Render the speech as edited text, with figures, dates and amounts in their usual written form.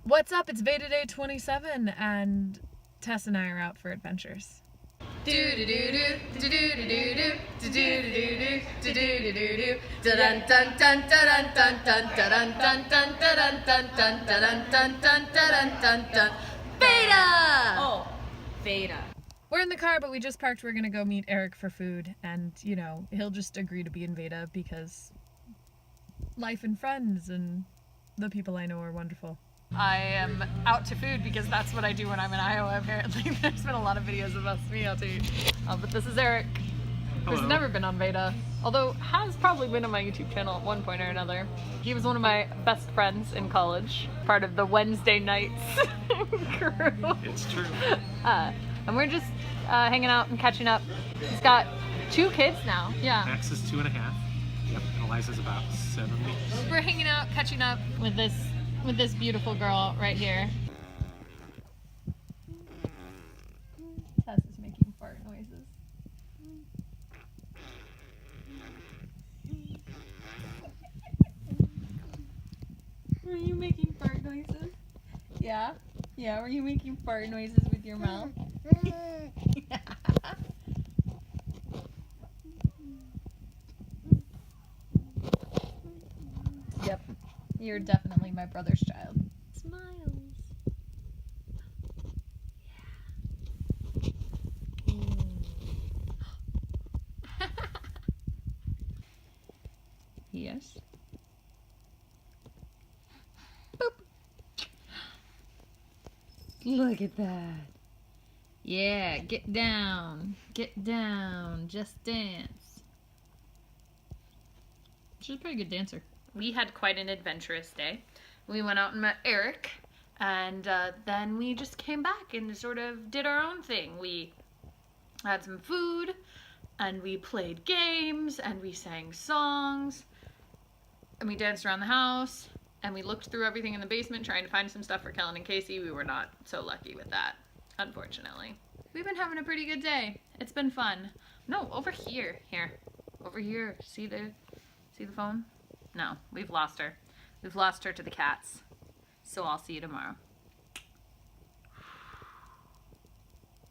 What's up? It's VEDA Day 27 and Tess and I are out for adventures. VEDA! Oh, VEDA. We're in the car, but we just parked. We're gonna go meet Eric for food, and you know, he'll just agree to be in VEDA because life and friends and the people I know are wonderful. I am out to food because that's what I do when I'm in Iowa, apparently. There's been a lot of videos of us being out to eat. But this is Eric, who's never been on VEDA, although has probably been on my YouTube channel at one point or another. He was one of my best friends in college, part of the Wednesday nights crew. It's true. And we're just hanging out and catching up. He's got 2 kids now. Yeah. Max is 2.5. Yep, and Eliza's about 7 weeks. We're hanging out, catching up with this beautiful girl right here. Tess is making fart noises. Were you making fart noises? Yeah? Yeah, were you making fart noises with your mouth? Yeah. Yep. You're definitely my brother's child. Smiles. Yeah. Yes. Boop. Look at that. Yeah, get down. Get down. Just dance. She's a pretty good dancer. We had quite an adventurous day. We went out and met Eric, and then we just came back and sort of did our own thing. We had some food, and we played games, and we sang songs, and we danced around the house, and we looked through everything in the basement trying to find some stuff for Kellen and Casey. We were not so lucky with that, unfortunately. We've been having a pretty good day. It's been fun. No, over here. Here. Over here. See the phone? No, we've lost her. We've lost her to the cats. So I'll see you tomorrow.